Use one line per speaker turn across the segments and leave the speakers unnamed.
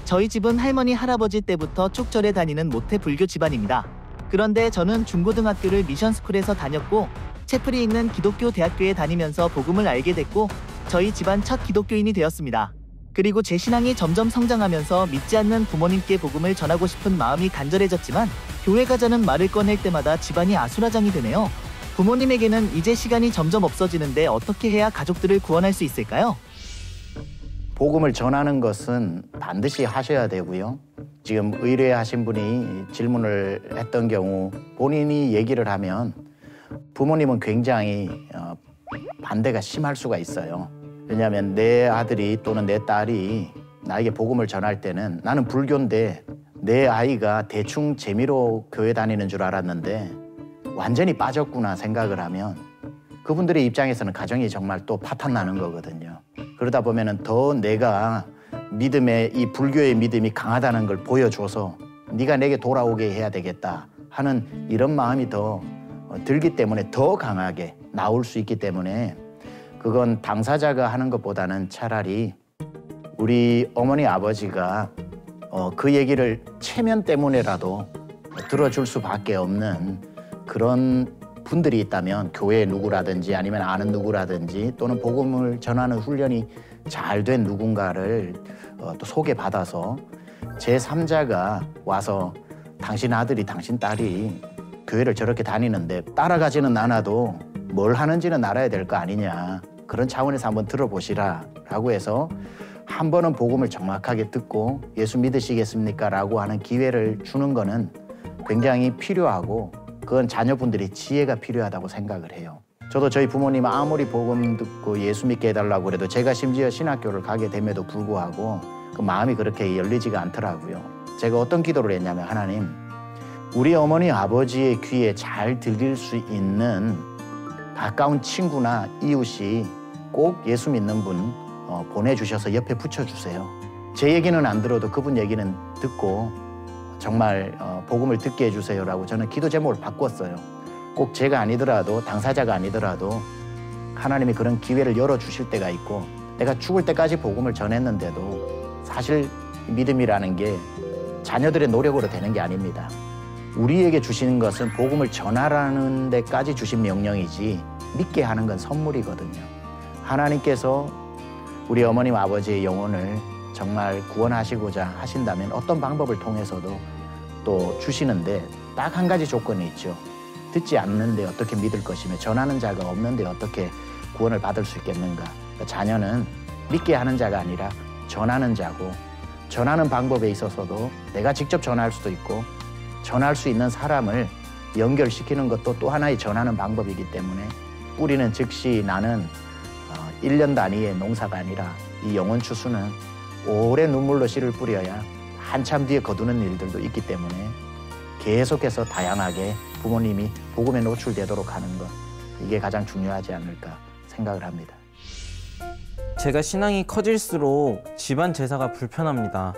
저희 집은 할머니, 할아버지 때부터 쭉 절에 다니는 모태 불교 집안입니다. 그런데 저는 중고등학교를 미션스쿨에서 다녔고 채플이 있는 기독교 대학교에 다니면서 복음을 알게 됐고 저희 집안 첫 기독교인이 되었습니다. 그리고 제 신앙이 점점 성장하면서 믿지 않는 부모님께 복음을 전하고 싶은 마음이 간절해졌지만 교회 가자는 말을 꺼낼 때마다 집안이 아수라장이 되네요. 부모님에게는 이제 시간이 점점 없어지는데 어떻게 해야 가족들을 구원할 수 있을까요?
복음을 전하는 것은 반드시 하셔야 되고요. 지금 의뢰하신 분이 질문을 했던 경우 본인이 얘기를 하면 부모님은 굉장히 반대가 심할 수가 있어요. 왜냐하면 내 아들이 또는 내 딸이 나에게 복음을 전할 때는 나는 불교인데 내 아이가 대충 재미로 교회 다니는 줄 알았는데 완전히 빠졌구나 생각을 하면 그분들의 입장에서는 가정이 정말 또 파탄 나는 거거든요. 그러다 보면은 더 내가 믿음의 이 불교의 믿음이 강하다는 걸 보여줘서 네가 내게 돌아오게 해야 되겠다 하는 이런 마음이 더 들기 때문에 더 강하게 나올 수 있기 때문에 그건 당사자가 하는 것보다는 차라리 우리 어머니 아버지가 그 얘기를 체면 때문에라도 들어줄 수밖에 없는 그런 분들이 있다면 교회의 누구라든지 아니면 아는 누구라든지 또는 복음을 전하는 훈련이 잘 된 누군가를 또 소개받아서 제3자가 와서 당신 아들이 당신 딸이 교회를 저렇게 다니는데 따라가지는 않아도 뭘 하는지는 알아야 될 거 아니냐 그런 차원에서 한번 들어보시라 라고 해서 한 번은 복음을 정확하게 듣고 예수 믿으시겠습니까? 라고 하는 기회를 주는 거는 굉장히 필요하고 그건 자녀분들이 지혜가 필요하다고 생각을 해요. 저도 저희 부모님 아무리 복음 듣고 예수 믿게 해달라고 그래도 제가 심지어 신학교를 가게 됨에도 불구하고 그 마음이 그렇게 열리지가 않더라고요. 제가 어떤 기도를 했냐면 하나님, 우리 어머니 아버지의 귀에 잘 들릴 수 있는 가까운 친구나 이웃이 꼭 예수 믿는 분 보내주셔서 옆에 붙여주세요. 제 얘기는 안 들어도 그분 얘기는 듣고 정말 복음을 듣게 해주세요라고 저는 기도 제목을 바꿨어요. 꼭 제가 아니더라도 당사자가 아니더라도 하나님이 그런 기회를 열어주실 때가 있고 내가 죽을 때까지 복음을 전했는데도 사실 믿음이라는 게 자녀들의 노력으로 되는 게 아닙니다. 우리에게 주시는 것은 복음을 전하라는 데까지 주신 명령이지 믿게 하는 건 선물이거든요. 하나님께서 우리 어머님 아버지의 영혼을 정말 구원하시고자 하신다면 어떤 방법을 통해서도 또 주시는데 딱 한 가지 조건이 있죠. 듣지 않는데 어떻게 믿을 것이며 전하는 자가 없는데 어떻게 구원을 받을 수 있겠는가. 그러니까 자녀는 믿게 하는 자가 아니라 전하는 자고 전하는 방법에 있어서도 내가 직접 전할 수도 있고 전할 수 있는 사람을 연결시키는 것도 또 하나의 전하는 방법이기 때문에 뿌리는 즉시 나는 1년 단위의 농사가 아니라 이 영혼 추수는 오래 눈물로 씨를 뿌려야 한참 뒤에 거두는 일들도 있기 때문에 계속해서 다양하게 부모님이 복음에 노출되도록 하는 것, 이게 가장 중요하지 않을까 생각을 합니다.
제가 신앙이 커질수록 집안 제사가 불편합니다.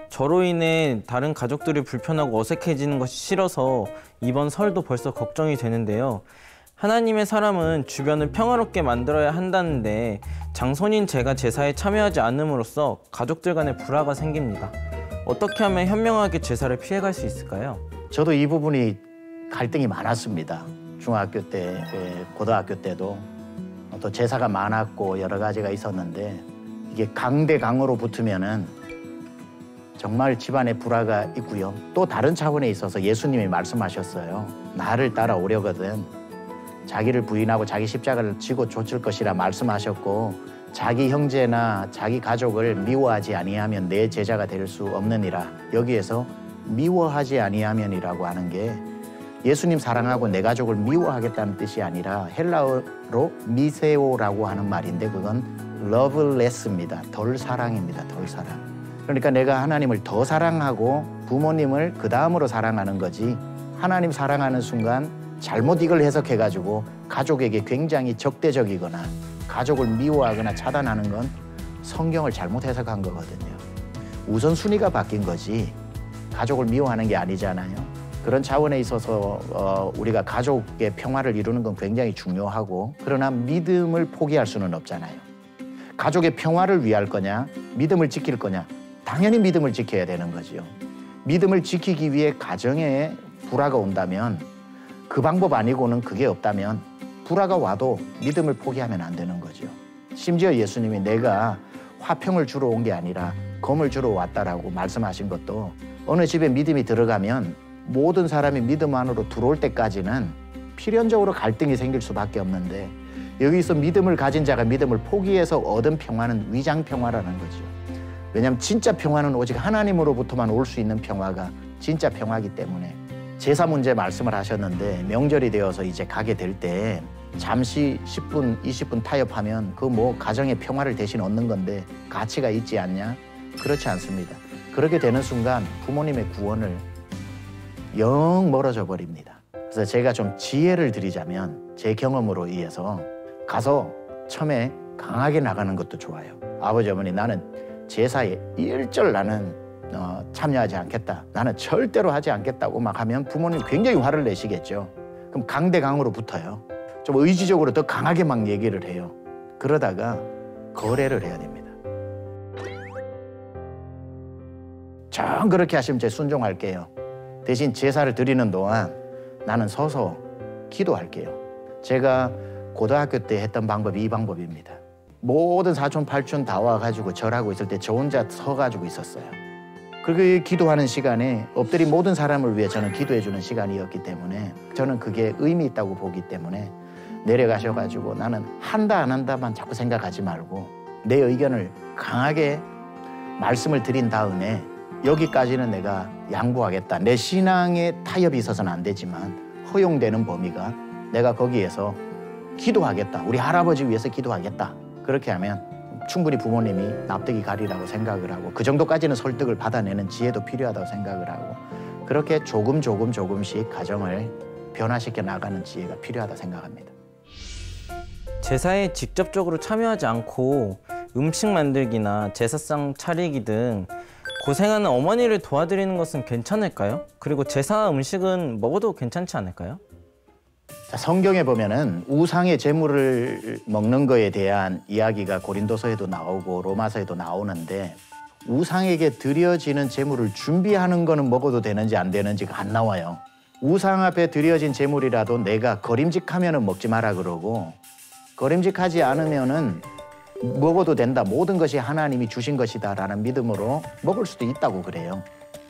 저로 인해 다른 가족들이 불편하고 어색해지는 것이 싫어서 이번 설도 벌써 걱정이 되는데요. 하나님의 사람은 주변을 평화롭게 만들어야 한다는데 장손인 제가 제사에 참여하지 않음으로써 가족들 간에 불화가 생깁니다. 어떻게 하면 현명하게 제사를 피해갈 수 있을까요?
저도 이 부분이 갈등이 많았습니다. 중학교 때, 고등학교 때도 또 제사가 많았고 여러 가지가 있었는데 이게 강대강으로 붙으면은 정말 집안에 불화가 있고요. 또 다른 차원에 있어서 예수님이 말씀하셨어요. 나를 따라오려거든 자기를 부인하고 자기 십자가를 지고 좇을 것이라 말씀하셨고 자기 형제나 자기 가족을 미워하지 아니하면 내 제자가 될 수 없느니라. 여기에서 미워하지 아니하면이라고 하는 게 예수님 사랑하고 내 가족을 미워하겠다는 뜻이 아니라 헬라어로 미세오라고 하는 말인데 그건 loveless입니다. 덜 사랑입니다. 덜 사랑. 그러니까 내가 하나님을 더 사랑하고 부모님을 그 다음으로 사랑하는 거지 하나님 사랑하는 순간 잘못 이걸 해석해가지고 가족에게 굉장히 적대적이거나 가족을 미워하거나 차단하는 건 성경을 잘못 해석한 거거든요. 우선순위가 바뀐 거지 가족을 미워하는 게 아니잖아요. 그런 차원에 있어서 우리가 가족의 평화를 이루는 건 굉장히 중요하고 그러나 믿음을 포기할 수는 없잖아요. 가족의 평화를 위할 거냐 믿음을 지킬 거냐 당연히 믿음을 지켜야 되는 거죠. 믿음을 지키기 위해 가정에 불화가 온다면 그 방법 아니고는 그게 없다면 불화가 와도 믿음을 포기하면 안 되는 거죠. 심지어 예수님이 내가 화평을 주러 온 게 아니라 검을 주러 왔다라고 말씀하신 것도 어느 집에 믿음이 들어가면 모든 사람이 믿음 안으로 들어올 때까지는 필연적으로 갈등이 생길 수밖에 없는데 여기서 믿음을 가진 자가 믿음을 포기해서 얻은 평화는 위장 평화라는 거죠. 왜냐하면 진짜 평화는 오직 하나님으로부터만 올 수 있는 평화가 진짜 평화이기 때문에 제사 문제 말씀을 하셨는데 명절이 되어서 이제 가게 될 때 잠시 10분, 20분 타협하면 그 뭐 가정의 평화를 대신 얻는 건데 가치가 있지 않냐? 그렇지 않습니다. 그렇게 되는 순간 부모님의 구원을 영 멀어져 버립니다. 그래서 제가 좀 지혜를 드리자면 제 경험으로 의해서 가서 처음에 강하게 나가는 것도 좋아요. 아버지, 어머니, 나는 제사에 일절 나는 참여하지 않겠다. 나는 절대로 하지 않겠다고 막 하면 부모님 굉장히 화를 내시겠죠. 그럼 강대강으로 붙어요. 좀 의지적으로 더 강하게 막 얘기를 해요. 그러다가 거래를 해야 됩니다. 정 그렇게 하시면 제가 순종할게요. 대신 제사를 드리는 동안 나는 서서 기도할게요. 제가 고등학교 때 했던 방법이 이 방법입니다. 모든 사촌, 팔촌 다 와가지고 절하고 있을 때 저 혼자 서가지고 있었어요. 그리고 기도하는 시간에 엎드린 모든 사람을 위해 저는 기도해주는 시간이었기 때문에 저는 그게 의미 있다고 보기 때문에 내려가셔가지고 나는 한다 안 한다만 자꾸 생각하지 말고 내 의견을 강하게 말씀을 드린 다음에 여기까지는 내가 양보하겠다. 내 신앙에 타협이 있어서는 안 되지만 허용되는 범위가 내가 거기에서 기도하겠다. 우리 할아버지 위해서 기도하겠다. 그렇게 하면 충분히 부모님이 납득이 가리라고 생각을 하고 그 정도까지는 설득을 받아내는 지혜도 필요하다고 생각을 하고 그렇게 조금씩 가정을 변화시켜 나가는 지혜가 필요하다 생각합니다.
제사에 직접적으로 참여하지 않고 음식 만들기나 제사상 차리기 등 고생하는 어머니를 도와드리는 것은 괜찮을까요? 그리고 제사 음식은 먹어도 괜찮지 않을까요?
자, 성경에 보면은 우상의 제물을 먹는 거에 대한 이야기가 고린도서에도 나오고 로마서에도 나오는데 우상에게 드려지는 제물을 준비하는 거는 먹어도 되는지 안 되는지가 안 나와요. 우상 앞에 드려진 제물이라도 내가 거림직하면은 먹지 마라 그러고 거림직하지 않으면은 먹어도 된다. 모든 것이 하나님이 주신 것이다라는 믿음으로 먹을 수도 있다고 그래요.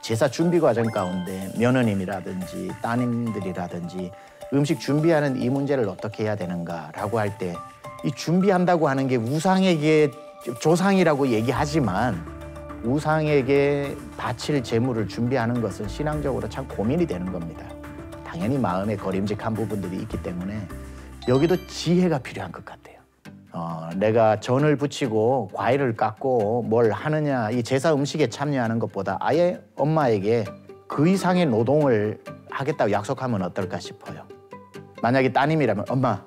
제사 준비 과정 가운데 며느님이라든지 따님들이라든지 음식 준비하는 이 문제를 어떻게 해야 되는가라고 할 때 이 준비한다고 하는 게 우상에게 조상이라고 얘기하지만 우상에게 바칠 제물을 준비하는 것은 신앙적으로 참 고민이 되는 겁니다. 당연히 마음에 거림직한 부분들이 있기 때문에 여기도 지혜가 필요한 것 같아요. 내가 전을 부치고 과일을 깎고 뭘 하느냐 이 제사 음식에 참여하는 것보다 아예 엄마에게 그 이상의 노동을 하겠다고 약속하면 어떨까 싶어요. 만약에 따님이라면 엄마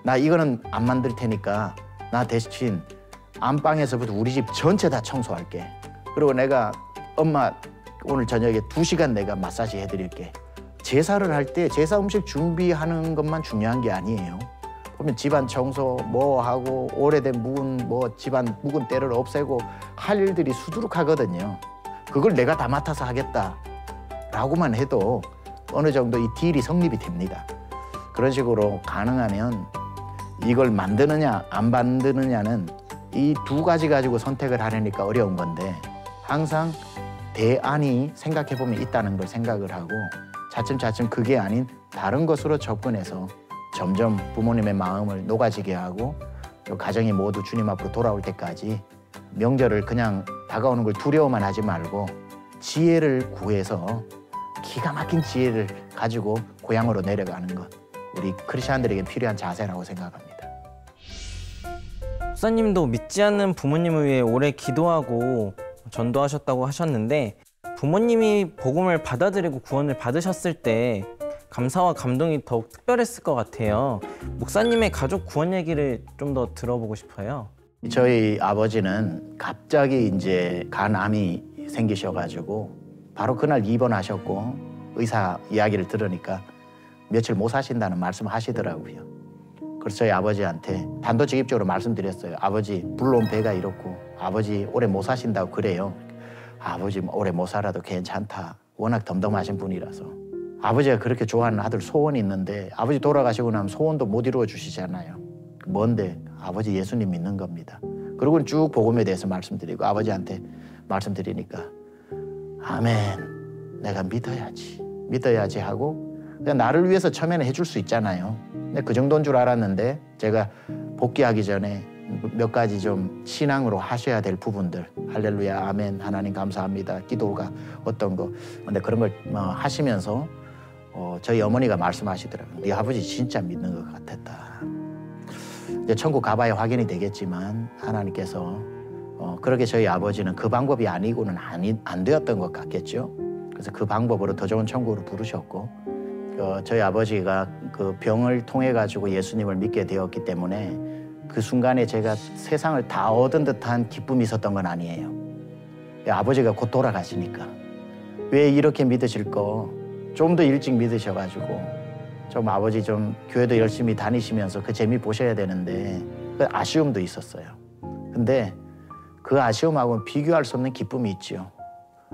나 이거는 안 만들 테니까 나 대신 안방에서부터 우리 집 전체 다 청소할게. 그리고 내가 엄마 오늘 저녁에 2시간 내가 마사지 해드릴게. 제사를 할 때 제사 음식 준비하는 것만 중요한 게 아니에요. 보면 집안 청소 뭐 하고 오래된 묵은 뭐 집안 묵은 때를 없애고 할 일들이 수두룩하거든요. 그걸 내가 다 맡아서 하겠다라고만 해도 어느 정도 이 딜이 성립이 됩니다. 그런 식으로 가능하면 이걸 만드느냐 안 만드느냐는 이 두 가지 가지고 선택을 하려니까 어려운 건데 항상 대안이 생각해보면 있다는 걸 생각을 하고 차츰차츰 그게 아닌 다른 것으로 접근해서 점점 부모님의 마음을 녹아지게 하고 또 가정이 모두 주님 앞으로 돌아올 때까지 명절을 그냥 다가오는 걸 두려워만 하지 말고 지혜를 구해서 기가 막힌 지혜를 가지고 고향으로 내려가는 것 우리 크리스찬들에게 필요한 자세라고 생각합니다.
목사님도 믿지 않는 부모님을 위해 오래 기도하고 전도하셨다고 하셨는데 부모님이 복음을 받아들이고 구원을 받으셨을 때 감사와 감동이 더욱 특별했을 것 같아요. 목사님의 가족 구원 얘기를 좀 더 들어보고 싶어요.
저희 아버지는 갑자기 이제 간암이 생기셔가지고 바로 그날 입원하셨고 의사 이야기를 들으니까 며칠 못 사신다는 말씀을 하시더라고요. 그래서 저희 아버지한테 단도직입적으로 말씀드렸어요. 아버지 불러온 배가 이렇고 아버지 오래 못 사신다고 그래요. 아버지 오래 못 살아도 괜찮다. 워낙 덤덤하신 분이라서. 아버지가 그렇게 좋아하는 아들 소원이 있는데 아버지 돌아가시고 나면 소원도 못 이루어 주시잖아요. 뭔데? 아버지 예수님 믿는 겁니다. 그리고 쭉 복음에 대해서 말씀드리고 아버지한테 말씀드리니까 아멘, 내가 믿어야지 하고 그냥 나를 위해서 처음에는 해줄 수 있잖아요. 근데 그 정도인 줄 알았는데 제가 복귀하기 전에 몇 가지 좀 신앙으로 하셔야 될 부분들, 할렐루야, 아멘, 하나님 감사합니다, 기도가 어떤 거, 근데 그런 걸 하시면서 저희 어머니가 말씀하시더라고요. 네 아버지 진짜 믿는 것 같았다. 이제 천국 가봐야 확인이 되겠지만 하나님께서 그렇게 저희 아버지는 그 방법이 아니고는 안 되었던 것 같겠죠. 그래서 그 방법으로 더 좋은 천국으로 부르셨고 저희 아버지가 그 병을 통해 가지고 예수님을 믿게 되었기 때문에 그 순간에 제가 세상을 다 얻은 듯한 기쁨이 있었던 건 아니에요. 아버지가 곧 돌아가시니까 왜 이렇게 믿으실 거 좀 더 일찍 믿으셔가지고 좀 아버지 좀 교회도 열심히 다니시면서 그 재미 보셔야 되는데 그 아쉬움도 있었어요. 근데 그 아쉬움하고는 비교할 수 없는 기쁨이 있죠.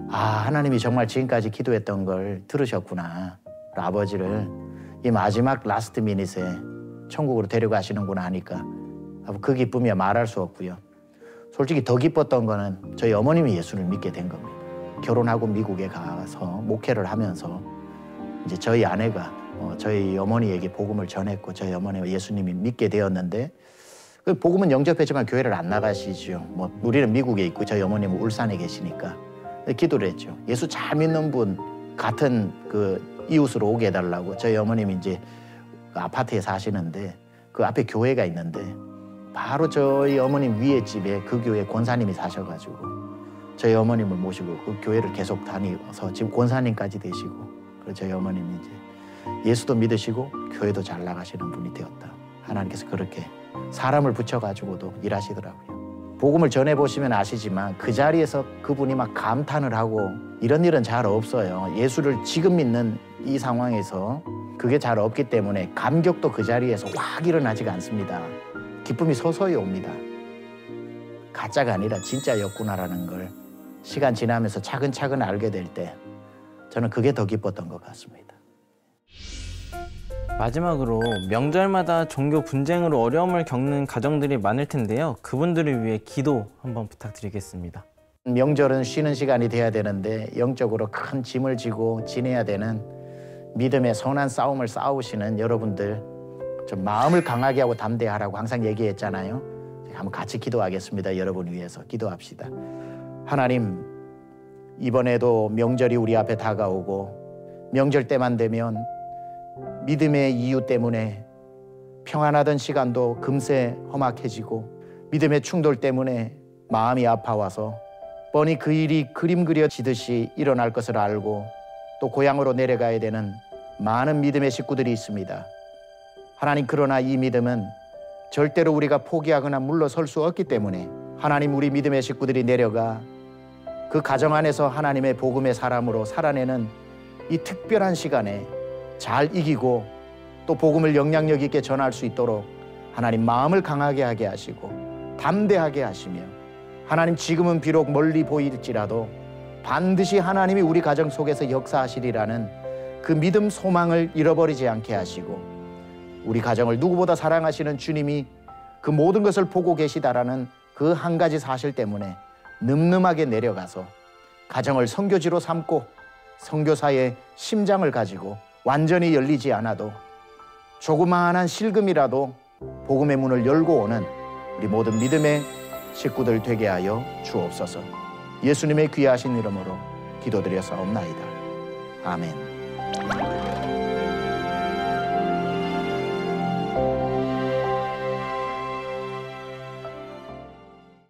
아, 하나님이 정말 지금까지 기도했던 걸 들으셨구나. 아버지를 이 마지막 라스트 미닛에 천국으로 데려가시는구나 하니까 그 기쁨이야 말할 수 없고요. 솔직히 더 기뻤던 거는 저희 어머님이 예수를 믿게 된 겁니다. 결혼하고 미국에 가서 목회를 하면서 이제 저희 아내가 저희 어머니에게 복음을 전했고 저희 어머니가 예수님이 믿게 되었는데 그 복음은 영접했지만 교회를 안 나가시죠. 뭐 우리는 미국에 있고 저희 어머님은 울산에 계시니까 기도를 했죠. 예수 잘 믿는 분 같은 그 이웃으로 오게 해달라고. 저희 어머님이 이제 아파트에 사시는데 그 앞에 교회가 있는데 바로 저희 어머님 위에 집에 그 교회 권사님이 사셔가지고 저희 어머님을 모시고 그 교회를 계속 다니면서 지금 권사님까지 되시고 그래서 저희 어머님이 이제 예수도 믿으시고 교회도 잘 나가시는 분이 되었다. 하나님께서 그렇게 사람을 붙여가지고도 일하시더라고요. 복음을 전해보시면 아시지만 그 자리에서 그분이 막 감탄을 하고 이런 일은 잘 없어요. 예수를 지금 믿는 이 상황에서 그게 잘 없기 때문에 감격도 그 자리에서 확 일어나지가 않습니다. 기쁨이 서서히 옵니다. 가짜가 아니라 진짜였구나라는 걸 시간 지나면서 차근차근 알게 될 때 저는 그게 더 기뻤던 것 같습니다.
마지막으로 명절마다 종교 분쟁으로 어려움을 겪는 가정들이 많을 텐데요. 그분들을 위해 기도 한번 부탁드리겠습니다.
명절은 쉬는 시간이 돼야 되는데 영적으로 큰 짐을 지고 지내야 되는 믿음의 선한 싸움을 싸우시는 여러분들 좀 마음을 강하게 하고 담대하라고 항상 얘기했잖아요. 한번 같이 기도하겠습니다. 여러분 위해서 기도합시다. 하나님, 이번에도 명절이 우리 앞에 다가오고 명절 때만 되면 믿음의 이유 때문에 평안하던 시간도 금세 험악해지고 믿음의 충돌 때문에 마음이 아파와서 뻔히 그 일이 그림 그려지듯이 일어날 것을 알고 또 고향으로 내려가야 되는 많은 믿음의 식구들이 있습니다. 하나님, 그러나 이 믿음은 절대로 우리가 포기하거나 물러설 수 없기 때문에 하나님, 우리 믿음의 식구들이 내려가 그 가정 안에서 하나님의 복음의 사람으로 살아내는 이 특별한 시간에 잘 이기고 또 복음을 영향력 있게 전할 수 있도록 하나님 마음을 강하게 하게 하시고 담대하게 하시며 하나님, 지금은 비록 멀리 보일지라도 반드시 하나님이 우리 가정 속에서 역사하시리라는 그 믿음 소망을 잃어버리지 않게 하시고 우리 가정을 누구보다 사랑하시는 주님이 그 모든 것을 보고 계시다라는 그 한 가지 사실 때문에 늠름하게 내려가서 가정을 선교지로 삼고 선교사의 심장을 가지고 완전히 열리지 않아도 조그마한 실금이라도 복음의 문을 열고 오는 우리 모든 믿음의 식구들 되게 하여 주옵소서. 예수님의 귀하신 이름으로 기도드려사옵나이다. 아멘.